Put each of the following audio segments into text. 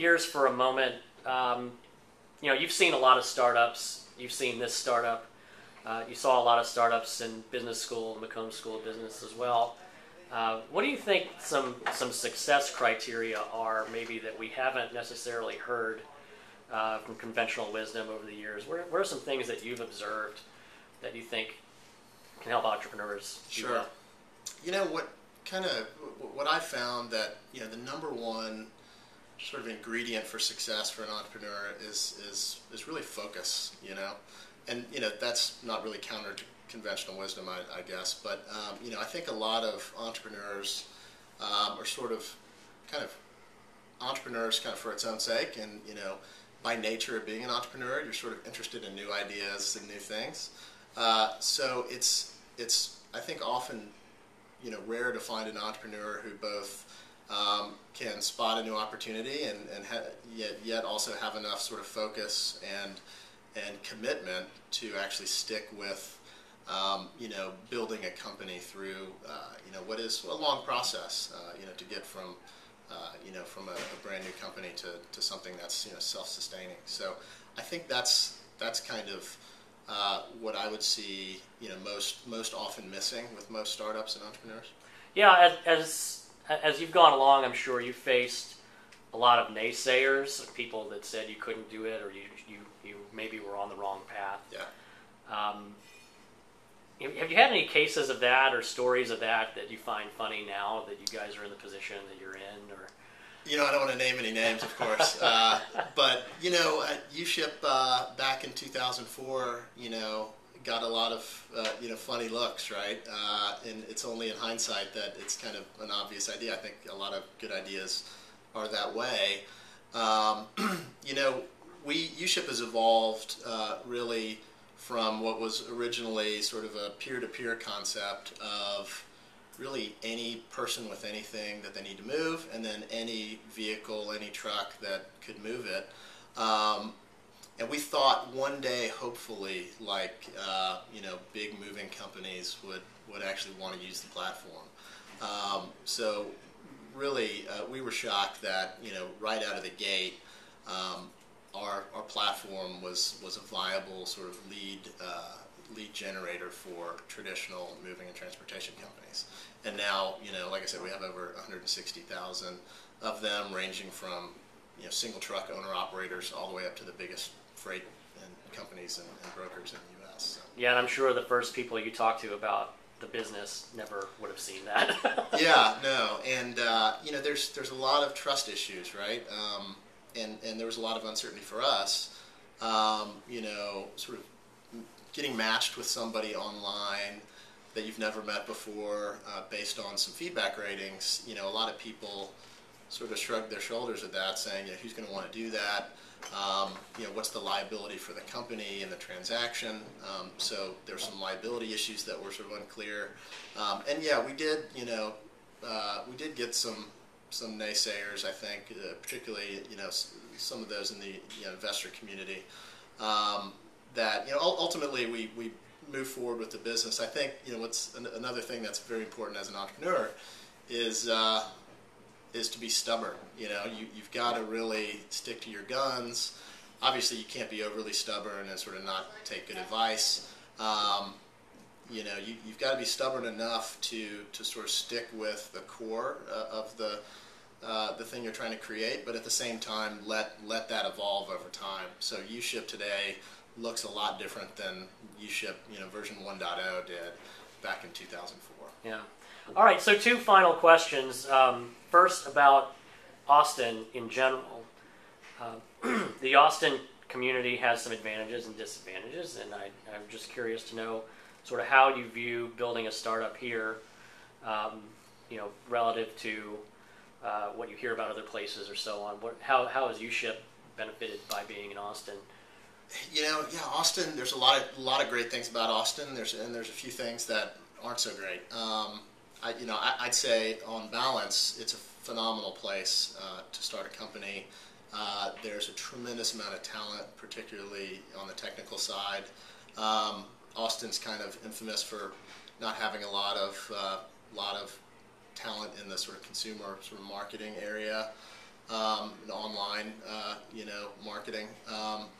gears for a moment. You've seen a lot of startups. You've seen this startup. You saw a lot of startups in business school, Macomb School of Business as well. What do you think some success criteria are, maybe that we haven't necessarily heard from conventional wisdom over the years? What are some things that you've observed that you think can help entrepreneurs do well? What I found that the number one sort of ingredient for success for an entrepreneur is really focus. And that's not really counter to conventional wisdom, I guess. But I think a lot of entrepreneurs are sort of entrepreneurs for its own sake, and by nature of being an entrepreneur, you're sort of interested in new ideas and new things. So it's I think often rare to find an entrepreneur who both can spot a new opportunity and yet also have enough sort of focus and commitment to actually stick with building a company through what is a long process to get from from a brand new company to something that's self-sustaining. So I think that's kind of what I would see most often missing with most startups and entrepreneurs. Yeah, as you've gone along, I'm sure you faced a lot of naysayers, people that said you couldn't do it, or you maybe were on the wrong path. Yeah. Have you had any cases of that or stories of that you find funny now that you guys are in the position that you're in? Or I don't want to name any names, of course, but at uShip back in 2004, got a lot of funny looks, right? And it's only in hindsight that it's kind of an obvious idea. I think a lot of good ideas are that way. uShip has evolved really from what was originally sort of a peer-to-peer concept of really any person with anything that they need to move, and then any vehicle, any truck that could move it. And we thought one day, hopefully, big moving companies would actually want to use the platform. So really, we were shocked that right out of the gate, our platform was a viable sort of lead generator for traditional moving and transportation companies. And now, like I said, we have over 160,000 of them, ranging from single truck owner operators all the way up to the biggest freight and companies and brokers in the U.S. So. Yeah, and I'm sure the first people you talked to about the business never would have seen that. Yeah, no, and there's a lot of trust issues, right? And there was a lot of uncertainty for us. Sort of getting matched with somebody online that you've never met before, based on some feedback ratings. A lot of people sort of shrugged their shoulders at that, saying, who's going to want to do that? What's the liability for the company in the transaction? So there's some liability issues that were sort of unclear. And yeah, we did get some naysayers, I think, particularly some of those in the investor community. That ultimately we move forward with the business. I think what's another thing that's very important as an entrepreneur is to be stubborn. You've got to really stick to your guns. Obviously, you can't be overly stubborn and sort of not take good advice. You've got to be stubborn enough to sort of stick with the core of the thing you're trying to create, but at the same time let that evolve over time. So uShip today looks a lot different than uShip version 1.0 did back in 2004. Yeah. All right, so two final questions. First, about Austin in general. The Austin community has some advantages and disadvantages, and I'm just curious to know sort of how you view building a startup here, relative to what you hear about other places or so on. How has uShip benefited by being in Austin? Austin. There's a lot of great things about Austin. There's a few things that aren't so great. I'd say on balance, it's a phenomenal place to start a company. There's a tremendous amount of talent, particularly on the technical side. Austin's kind of infamous for not having a lot of talent in the sort of consumer sort of marketing area. and online, marketing.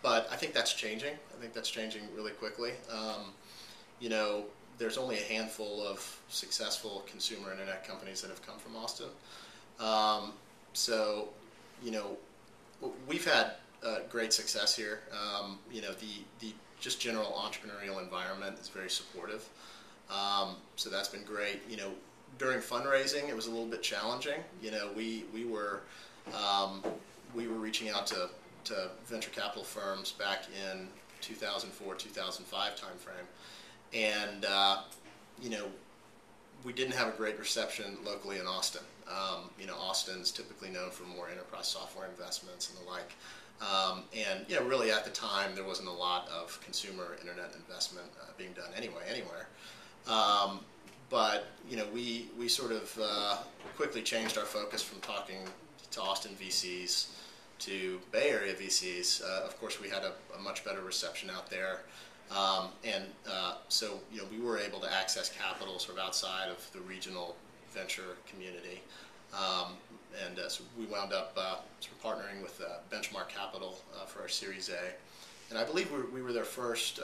But I think that's changing. I think that's changing really quickly. There's only a handful of successful consumer internet companies that have come from Austin. So, we've had great success here. The just general entrepreneurial environment is very supportive. So that's been great. During fundraising, it was a little bit challenging. We were reaching out to venture capital firms back in 2004, 2005 timeframe, and we didn't have a great reception locally in Austin. Austin's typically known for more enterprise software investments and the like. And really at the time there wasn't a lot of consumer internet investment being done anywhere. But we sort of quickly changed our focus from talking to Austin VCs to Bay Area VCs. Of course, we had a much better reception out there. So we were able to access capital sort of outside of the regional venture community. So we wound up sort of partnering with Benchmark Capital for our Series A. And I believe we were their first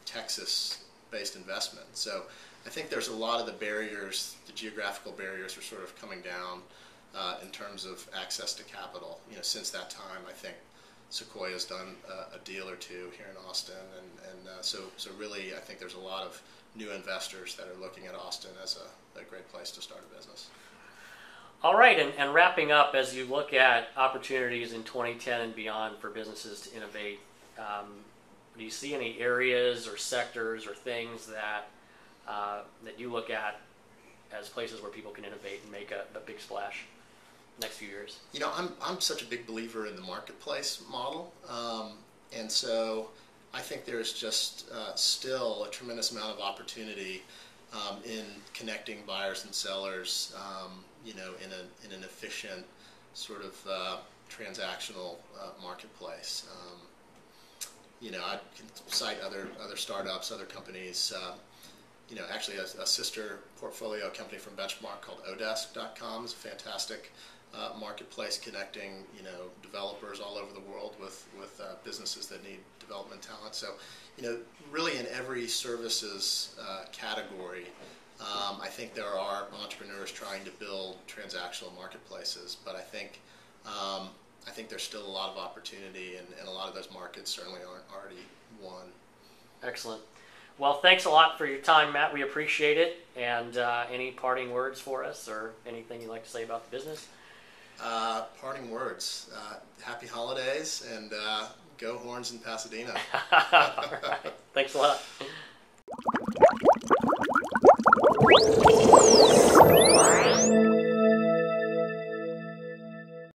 Texas-based investment. So I think there's a lot of the barriers, the geographical barriers are sort of coming down in terms of access to capital. Since that time, I think Sequoia's done a deal or two here in Austin, so really I think there's a lot of new investors that are looking at Austin as a great place to start a business. All right, and wrapping up, as you look at opportunities in 2010 and beyond for businesses to innovate, do you see any areas or sectors or things that you look at as places where people can innovate and make a big splash next few years? I'm such a big believer in the marketplace model, and so I think there's just still a tremendous amount of opportunity in connecting buyers and sellers, in an efficient sort of transactional marketplace. I can cite other startups, other companies. Actually a sister portfolio company from Benchmark called Odesk.com is a fantastic marketplace connecting developers all over the world with businesses that need development talent. So really in every services category, I think there are entrepreneurs trying to build transactional marketplaces, but I think there's still a lot of opportunity, and a lot of those markets certainly aren't already won. Excellent. Well, thanks a lot for your time, Matt. We appreciate it. And any parting words for us, or anything you'd like to say about the business? Parting words. Happy holidays, and go Horns in Pasadena. All right. Thanks a lot.